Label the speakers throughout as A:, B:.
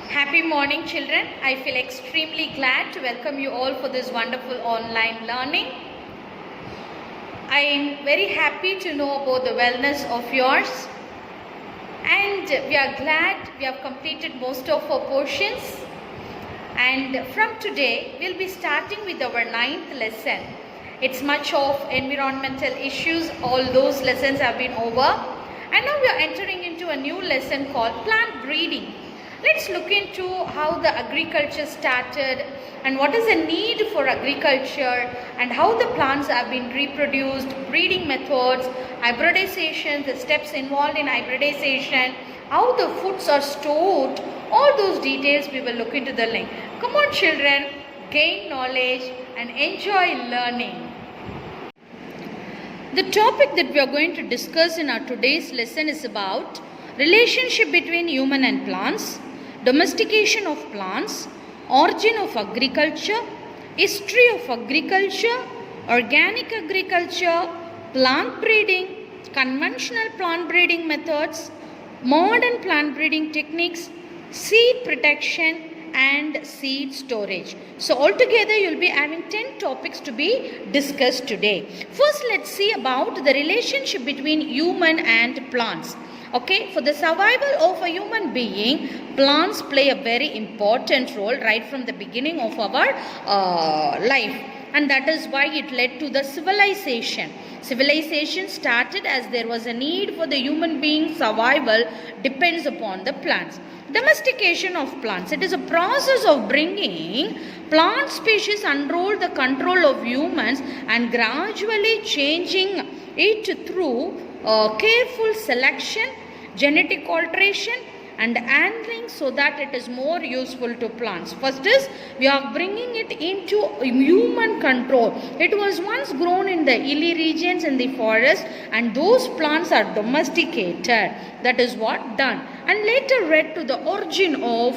A: Happy morning, children. I feel extremely glad to welcome you all for this wonderful online learning. I am very happy to know about the wellness of yours, and we are glad we have completed most of our portions. And from today, we'll be starting with our 9th lesson. It's much of environmental issues. All those lessons have been over, and now we are entering into a new lesson called plant breeding. Let's look into how the agriculture started and what is the need for agriculture and how the plants have been reproduced, breeding methods, hybridization, the steps involved in hybridization, how the foods are stored. All those details we will look into the link. Come on, children, gain knowledge and enjoy learning. The topic that we are going to discuss in our today's lesson is about relationship between human and plants, domestication of plants, origin of agriculture, history of agriculture, organic agriculture, plant breeding, conventional plant breeding methods, modern plant breeding techniques, seed protection and seed storage. So altogether you will be having 10 topics to be discussed today. First, let's see about the relationship between human and plants. Okay, for the survival of a human being, plants play a very important role right from the beginning of our life, and that is why it led to the civilization. Civilization started as there was a need for the human being's survival depends upon the plants. Domestication of plants. It is a process of bringing plant species under the control of humans and gradually changing it through careful selection, genetic alteration and handling so that it is more useful to plants. First is we are bringing it into human control. It was once grown in the hilly regions in the forest and those plants are domesticated. That is what done. And later led to the origin of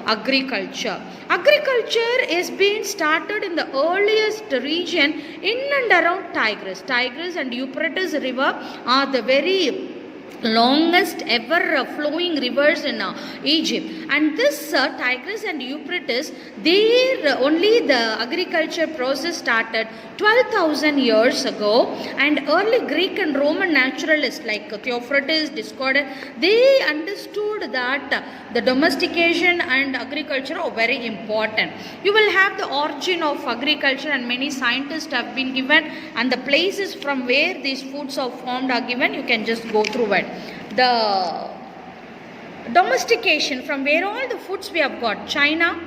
A: agriculture. Agriculture is being started in the earliest region in and around Tigris. Tigris and Euphrates river are the very longest ever flowing rivers in Egypt, and this Tigris and Euphrates, there only the agriculture process started 12,000 years ago, and early Greek and Roman naturalists like Theophrastus, Dioscorides, they understood that the domestication and agriculture are very important. You will have the origin of agriculture and many scientists have been given, and the places from where these foods are formed are given. You can just go through it. The domestication, from where all the foods we have got: China,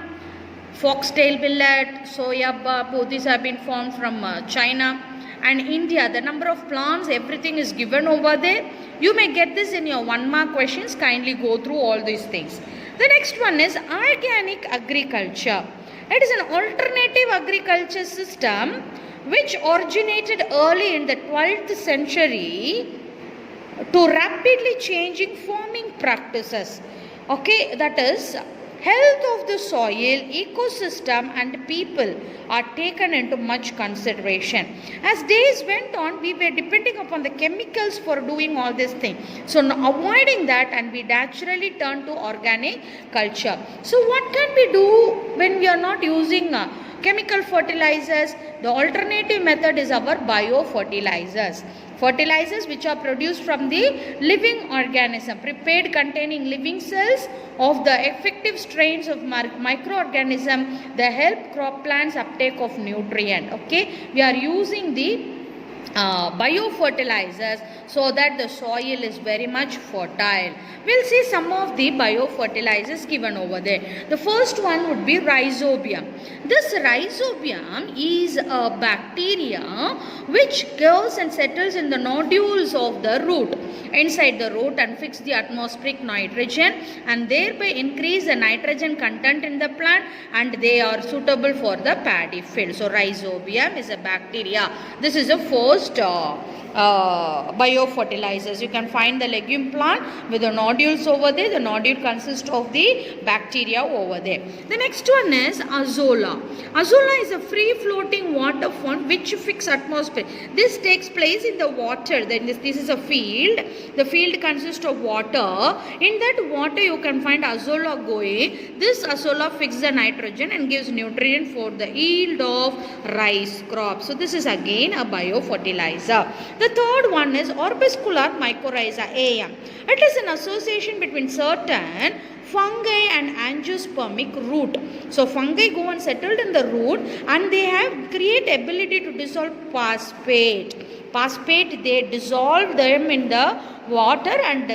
A: foxtail millet, soya both these have been formed from China, and India. The number of plants, everything is given over there. You may get this in your 1 mark questions. Kindly go through all these things. The next one is organic agriculture. It is an alternative agriculture system which originated early in the 12th century to rapidly changing farming practices. Okay, that is health of the soil, ecosystem and people are taken into much consideration. As days went on, we were depending upon the chemicals for doing all these things. So avoiding that, and we naturally turn to organic culture. So what can we do when we are not using chemical fertilizers? The alternative method is our biofertilizers. Fertilizers which are produced from the living organism, prepared containing living cells of the effective strains of microorganism, they help crop plants uptake of nutrient. Okay, we are using the biofertilizers so that the soil is very much fertile. We'll see some of the biofertilizers given over there. The first one would be rhizobium. This rhizobium is a bacteria which goes and settles in the nodules of the root, inside the root, and fix the atmospheric nitrogen and thereby increase the nitrogen content in the plant, and they are suitable for the paddy field. So rhizobium is a bacteria. This is the first biofertilizers. You can find the legume plant with the nodules over there. The nodule consists of the bacteria over there. The next one is azolla. Azolla is a free floating water form which fix atmosphere. This takes place in the water. Then this is a field. The field consists of water. In that water you can find azolla going. This azolla fixes the nitrogen and gives nutrient for the yield of rice crop. So this is again a biofertilizer. The third one is orbiscular mycorrhiza (AM). It is an association between certain fungi and angiospermic root. So fungi go and settled in the root and they have create ability to dissolve phosphate. Phosphate, they dissolve them in the water and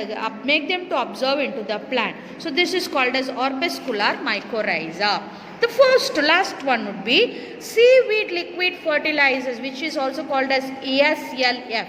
A: make them to absorb into the plant. So this is called as orbiscular mycorrhiza. The last one would be seaweed liquid fertilizers, which is also called as ESLF.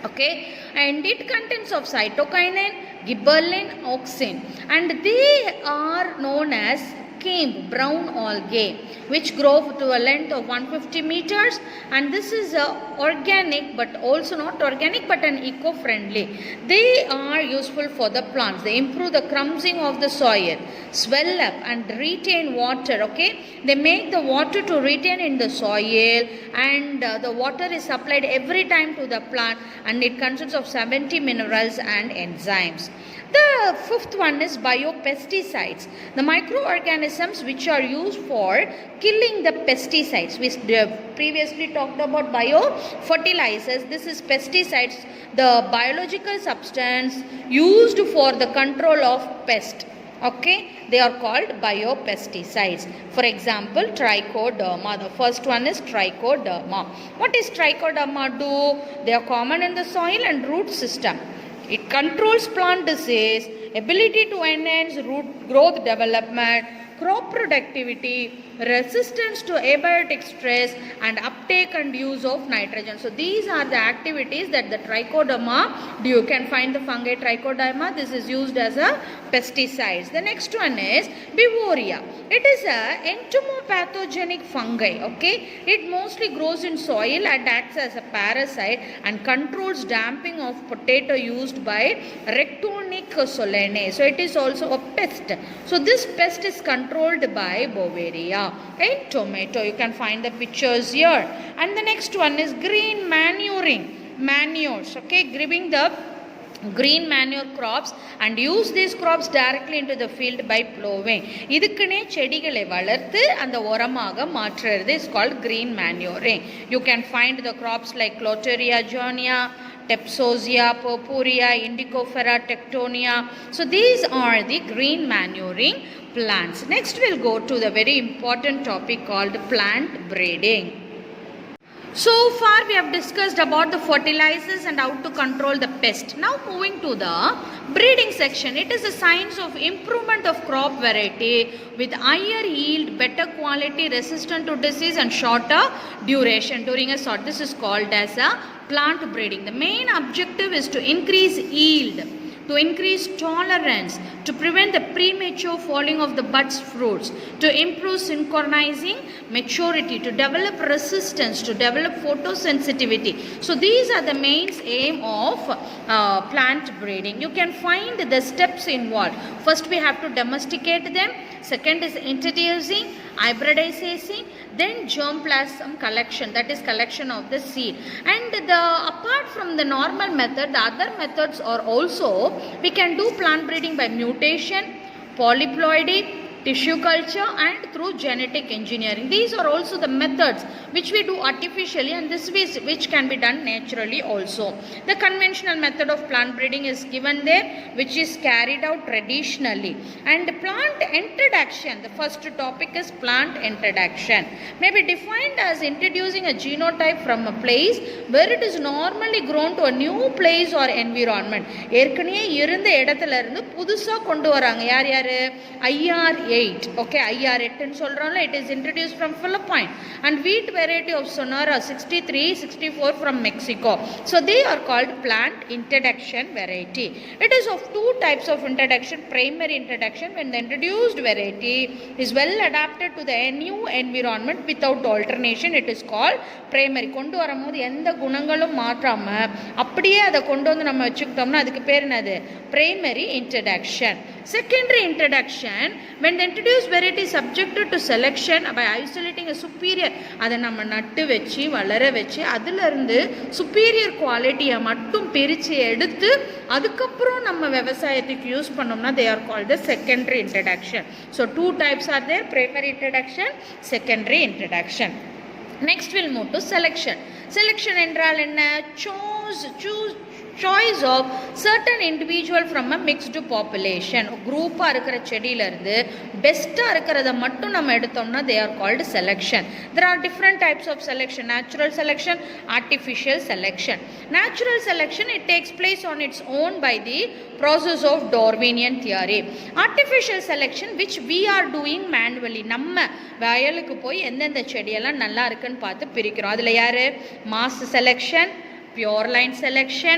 A: Okay, and it contains of cytokinin, gibberellin, auxin, and they are known as kimb, brown algae, which grow to a length of 150 meters, and this is organic but also not organic but an eco-friendly. They are useful for the plants. They improve the crumbing of the soil, swell up and retain water. Okay, they make the water to retain in the soil, and the water is supplied every time to the plant, and it consists of 70 minerals and enzymes. The fifth one is biopesticides, the microorganisms which are used for killing the pesticides. We previously talked about biofertilizers. This is pesticides, the biological substance used for the control of pest. Okay, they are called biopesticides. For example, trichoderma. The first one is trichoderma. What does trichoderma do? They are common in the soil and root system. It controls plant disease, ability to enhance root growth development, crop productivity, resistance to abiotic stress, and uptake and use of nitrogen. So these are the activities that the trichoderma do. You can find the fungi trichoderma. This is used as a pesticides. The next one is Bevoria. It is a entomopathogenic fungi. Okay, it mostly grows in soil and acts as a parasite and controls damping of potato used by Rectonic solanae. So it is also a pest. So this pest is controlled by Beauveria. In tomato, you can find the pictures here. And the next one is green manuring, manures. Okay, giving the green manure crops and use these crops directly into the field by plowing. இதுக்குனே செடிகளை வளர்த்து அந்த உரமாக மாற்றுறது is called green manuring. You can find the crops like Cloteria jaunia, Tepsosia, Purpurea, Indicofera, Tectonia. So these are the green manuring plants. Next we'll go to the very important topic called plant breeding. So far we have discussed about the fertilizers and how to control the pest. Now moving to the breeding section. It is a science of improvement of crop variety with higher yield, better quality, resistant to disease and shorter duration during a sort. This is called as a plant breeding. The main objective is to increase yield, to increase tolerance, to prevent the premature falling of the buds fruits, to improve synchronizing maturity, to develop resistance, to develop photosensitivity. So these are the main aim of plant breeding. You can find the steps involved. First we have to domesticate them. Second is introducing, hybridizing, then germplasm collection, that is collection of the seed. And apart from the normal method, the other methods are also, we can do plant breeding by mutation, polyploidy, tissue culture and through genetic engineering. These are also the methods which we do artificially, and this is which can be done naturally also. The conventional method of plant breeding is given there, which is carried out traditionally. And plant introduction, the first topic is plant introduction, may be defined as introducing a genotype from a place where it is normally grown to a new place or environment. ஏற்கனவே இருந்த இடத்துல இருந்து புதுசா கொண்டு வராங்க. யார் யாரு? IRL 8. Okay, IR 8 ன்னு சொல்றோம்ல, it is introduced from Philippines, and wheat variety of Sonora 63, 64 from Mexico. So they are called plant introduction variety. It is of two types of introduction. Primary introduction, when the introduced variety is well adapted to the new environment without alternation, it is called primary. கொண்டு வரும்போது எந்த குணங்களும் மாற்றாம அப்படியே அதை கொண்டு வந்து நம்ம வச்சுக்கிட்டோம்னா அதுக்கு பேர் என்னது? Primary introduction. Secondary introduction, when the introduced variety is subjected to selection by isolating a superior, அதை நம்ம நட்டு வச்சு வளர வச்சு அதிலிருந்து superior குவாலிட்டியை மட்டும் பிரித்து எடுத்து அதுக்கப்புறம் நம்ம விவசாயத்துக்கு யூஸ் பண்ணோம்னா they are called the secondary introduction. So two types are there, primary introduction, secondary introduction. Next we'll move to selection. Selection என்றால் என்ன? choice of certain individual from a mixed population. குரூப்பாக இருக்கிற செடியிலேருந்து பெஸ்ட்டாக இருக்கிறத மட்டும் நம்ம எடுத்தோம்னா they are called selection. There are different types of selection: natural selection, artificial selection. Natural selection, it takes place on its own by the process of Darwinian theory. Artificial selection, which we are doing manually, நம்ம வயலுக்கு போய் எந்தெந்த செடியெல்லாம் நல்லா இருக்குன்னு பார்த்து பிரிக்கிறோம். அதில் யார்? mass selection, pure line selection,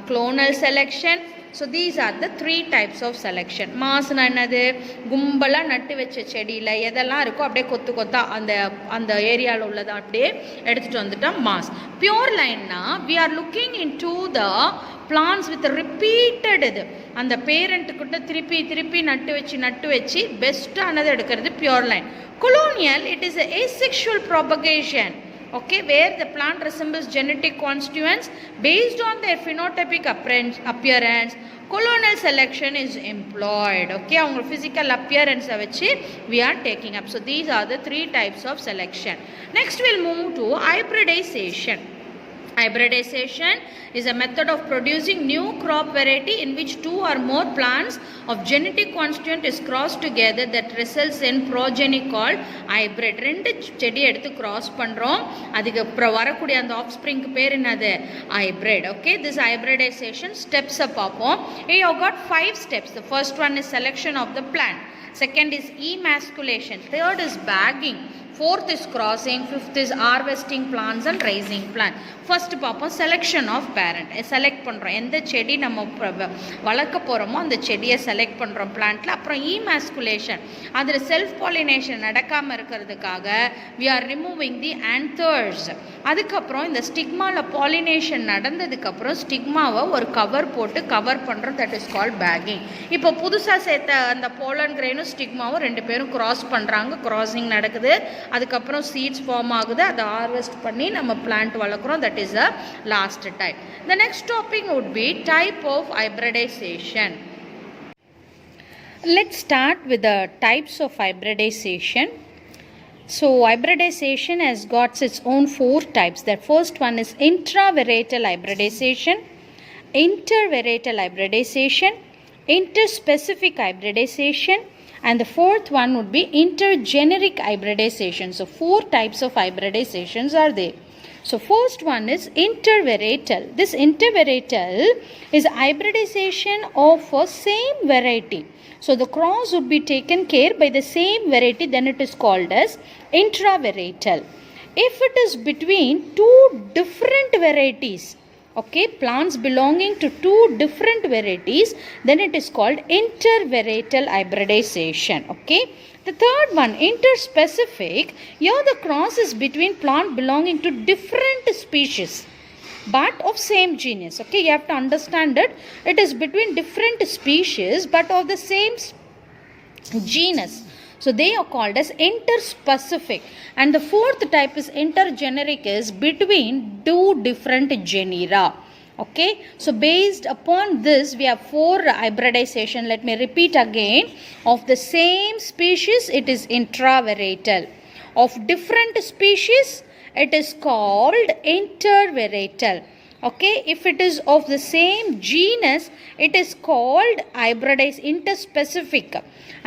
A: clonal selection. So these are the three types of selection. மாஸ்னா என்னது? கும்பலாக நட்டு வச்ச செடியில் எதெல்லாம் இருக்கோ அப்படியே கொத்து கொத்தா அந்த ஏரியாவில் உள்ளதை அப்படியே எடுத்துகிட்டு வந்துட்டோம் மாஸ். பியூர் லைன்னா we are looking into the plants with repeated இது அந்த பேரண்ட்டுக்கிட்ட திருப்பி திருப்பி நட்டு வச்சு பெஸ்ட்டானதை எடுக்கிறது pure line. Colonial, it is a asexual propagation. Okay, where the plant resembles genetic constituents based on their phenotypic appearance. Colonial selection is employed. Okay, our physical appearance which we are taking up. So these are the three types of selection. Next we'll move to hybridization. Hybridization is a method of producing new crop variety in which two or more plants of genetic constituent is crossed together that results in progeny called hybrid. ரெண்டு செடி எடுத்து cross பண்றோம், அதுக்கு அப்புறம் வரக்கூடிய அந்த offspring பேர் என்னது? Hybrid. Okay, this hybridization steps பார்ப்போம். We have got 5 steps. The first one is selection of the plant. Second is emasculation. Third is bagging. Fourth is crossing. Fifth is harvesting plants and raising plant. First பார்ப்போம் selection of parent. Select பண்ணுறோம், எந்த செடி நம்ம வளர்க்க போகிறோமோ அந்த செடியை select பண்ணுறோம் பிளான்ட்டில். அப்புறம் emasculation, அதில் செல்ஃப் பாலினேஷன் நடக்காமல் இருக்கிறதுக்காக we are removing the anthers. அதுக்கப்புறம் இந்த ஸ்டிக்மாவில் பாலினேஷன் நடந்ததுக்கப்புறம் ஸ்டிக்மாவை ஒரு கவர் போட்டு கவர் பண்ணுறோம், தட் இஸ் கால்ட் பேக்கிங். இப்போ புதுசாக சேர்த்த அந்த போலன் கிரெயினும் ஸ்டிக்மாவும் ரெண்டு பேரும் கிராஸ் பண்ணுறாங்க, கிராசிங் நடக்குது. அதுக்கப்புறம் சீட்ஸ் ஃபார்ம் ஆகுது, அதை ஹார்வெஸ்ட் பண்ணி நம்ம பிளான்ட் வளர்க்குறோம், that is a last type. The next topic would be type of hybridization. Let's start with the types of hybridization. So hybridization has got its own 4 types. The first one is intravarietal hybridization, intervarietal hybridization, interspecific hybridization, and the fourth one would be intergeneric hybridization. So 4 types of hybridizations are there. So first one is intervarietal. This intervarietal is hybridization of a same variety. So the cross would be taken care by the same variety, then it is called as intravarietal. If it is between 2 different varieties, okay, plants belonging to 2 different varieties, then it is called intervarietal hybridization. Okay, the third one, interspecific. Here the cross is between plant belonging to different species but of same genus. Okay, you have to understand it. It is between different species but of the same genus. So they are called as interspecific. And the fourth type is intergeneric, is between 2 different genera. Okay, so based upon this we have 4 hybridization. Let me repeat again. Of the same species, it is intravarietal. Of different species, it is called intervarietal. Okay, if it is of the same genus, it is called hybridized interspecific,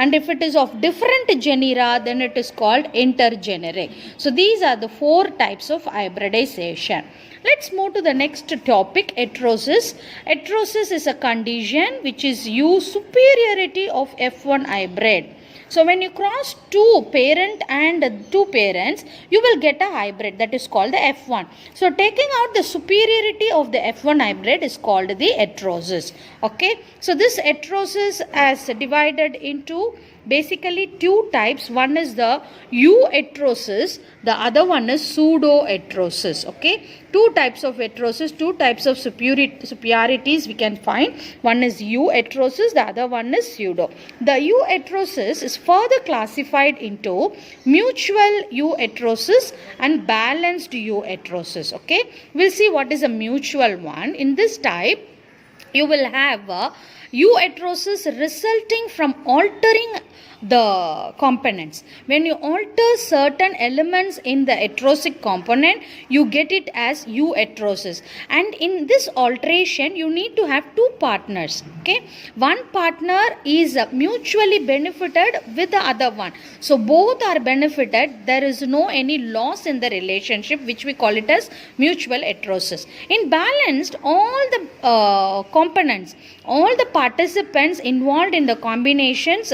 A: and if it is of different genera, then it is called intergeneric. So these are the 4 types of hybridization. Let's move to the next topic, heterosis. Heterosis is a condition which is used superiority of F1 hybrid. So when you cross two parent and two parents, you will get a hybrid, that is called the F1. So taking out the superiority of the F1 hybrid is called the heterosis. Okay. So this heterosis is divided into basically two types. One is the euheterosis, the other one is pseudoheterosis. Okay, two types of heterosis, two types of superiorities we can find. One is euheterosis, the other one is pseudo. The euheterosis is further classified into mutual euheterosis and balanced euheterosis. Okay, we'll see what is a mutual one. In this type, you will have a euheterosis resulting from altering the components. When you alter certain elements in the heterosic component, you get it as euheterosis. And in this alteration, you need to have two partners. Okay, one partner is mutually benefited with the other one. So both are benefited. There is no any loss in the relationship, which we call it as mutual heterosis. In balanced, all the components, all the participants involved in the combinations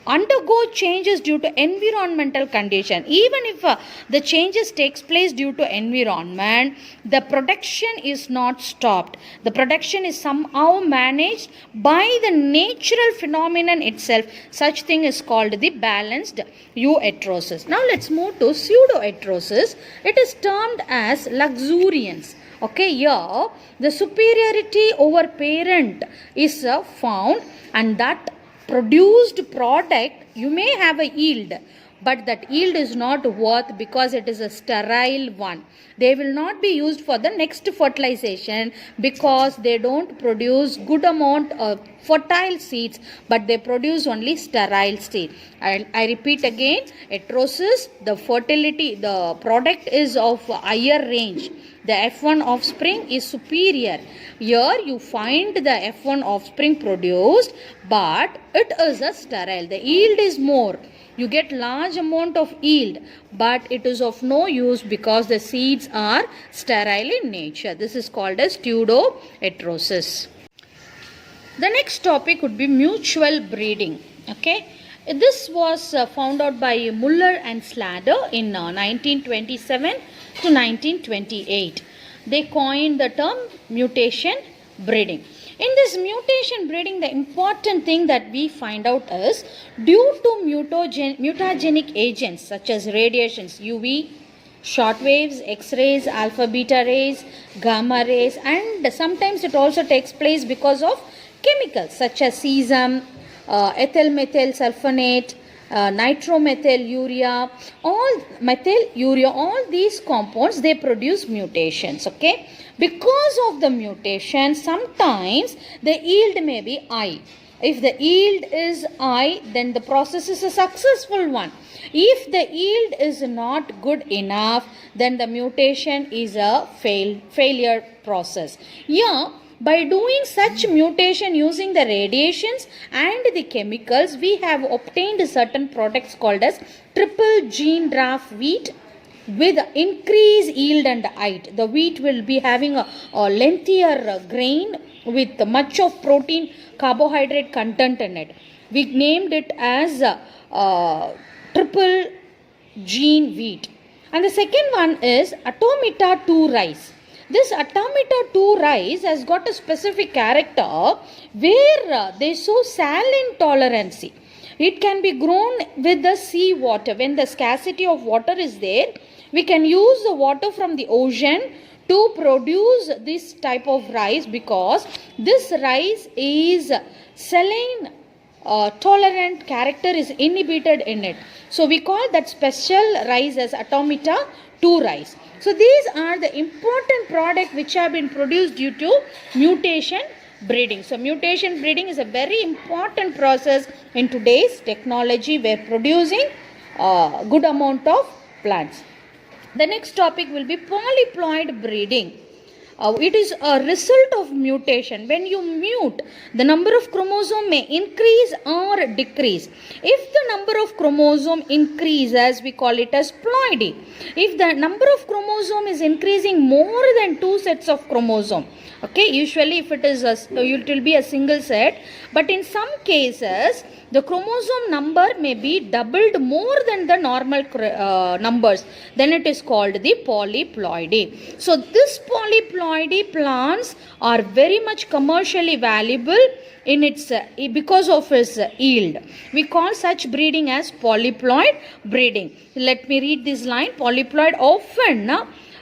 A: undergo changes due to environmental condition. Even if the changes takes place due to environment, the production is not stopped. The production is somehow managed by the natural phenomenon itself. Such thing is called the balanced euheterosis. Now let's move to pseudoheterosis. It is termed as luxuriance. Okay, here the superiority over parent is found, and that produced product, you may have a yield, but that yield is not worth because it is a sterile one. They will not be used for the next fertilization because they don't produce good amount of fertile seeds, but they produce only sterile seed. I repeat again, heterosis, the fertility, the product is of higher range. The F1 offspring is superior. Here you find the F1 offspring produced, but it is a sterile. The yield is more. You get large amount of yield, but it is of no use because the seeds are sterile in nature. This is called as pseudoheterosis. The next topic would be mutual breeding. Okay. This was found out by Muller and Slater in 1927 to 1928. They coined the term mutation breeding. In this mutation breeding, the important thing that we find out is due to mutagenic agents such as radiations, UV, short waves, X-rays, alpha beta rays, gamma rays, and sometimes it also takes place because of chemicals such as cesium, ethyl methyl sulfonate, nitromethylurea, all these compounds, they produce mutations. Okay, because of the mutation, sometimes the yield may be high. If the yield is high, then the process is a successful one. If the yield is not good enough, then the mutation is a failure process. Yeah, by doing such mutation using the radiations and the chemicals, we have obtained certain products called as triple gene draft wheat with increased yield and height. The wheat will be having a lengthier grain with much of protein carbohydrate content in it. We named it as triple gene wheat. And the second one is Atomita 2 rice. This Atomita 2 rice has got a specific character where they show saline tolerance. It can be grown with the sea water. When the scarcity of water is there, we can use the water from the ocean to produce this type of rice because this rice is saline tolerant character is inhibited in it. So we call that special rice as Atomita 2 rice. So these are the important products which have been produced due to mutation breeding. So mutation breeding is a very important process in today's technology. We are producing a good amount of plants. The next topic will be polyploid breeding. it is a result of mutation. When you mute, the number of chromosome may increase or decrease. If the number of chromosome increases, we call it as ploidy. If the number of chromosome is increasing more than 2 sets of chromosome, okay, usually if it is it will be a single set, but in some cases the chromosome number may be doubled more than the normal numbers, then it is called the polyploidy. So this polyploidy plants are very much commercially valuable in its because of its yield. We call such breeding as polyploid breeding. Let me read this line. Polyploid often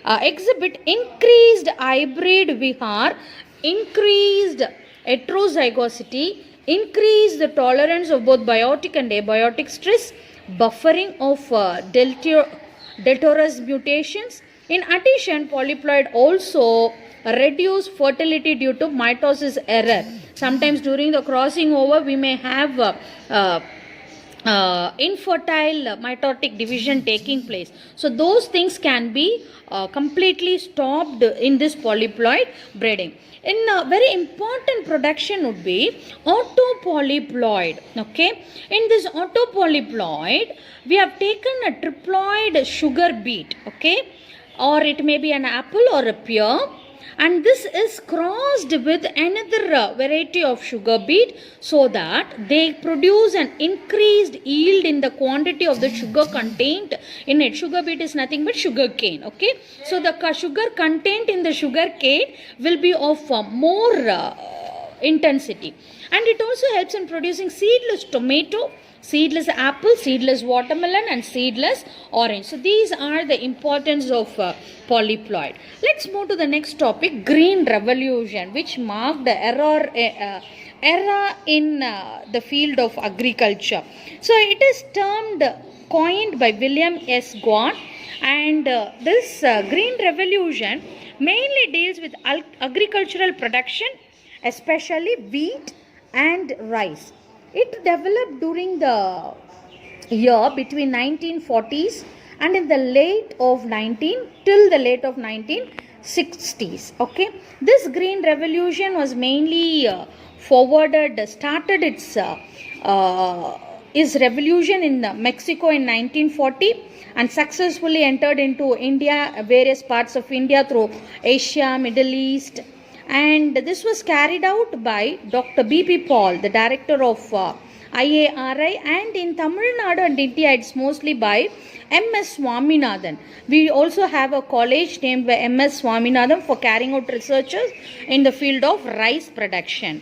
A: exhibit increased hybrid vihar, increased heterozygosity, increase the tolerance of both biotic and abiotic stress, buffering of deleterious mutations. In addition, polyploid also reduce fertility due to mitosis error. Sometimes during the crossing over, we may have infertile mitotic division taking place. So those things can be completely stopped in this polyploid breeding. In a very important production would be autopolyploid. Okay, in this autopolyploid, we have taken a triploid sugar beet. Okay, or it may be an apple or a pear, and this is crossed with another variety of sugar beet so that they produce an increased yield in the quantity of the sugar contained in it. Sugar beet is nothing but sugar cane. Okay, so the sugar content in the sugar cane will be of more intensity, and it also helps in producing seedless tomato, seedless apple, seedless watermelon, and seedless orange. So these are the importance of polyploid. Let's move to the next topic, green revolution, which marked the era in the field of agriculture. So it is coined by William S. Gordon, and this green revolution mainly deals with agricultural production, especially wheat and rice. It developed during the year between 1940s and in the late of 1960s. Okay, this green revolution was mainly started its revolution in Mexico in 1940 and successfully entered into India, various parts of India through Asia, Middle East. And this was carried out by Dr. B.P. Paul, the director of IARI, and in Tamil Nadu and India it's mostly by M.S. Swaminathan. We also have a college named by M.S. Swaminathan for carrying out researches in the field of rice production.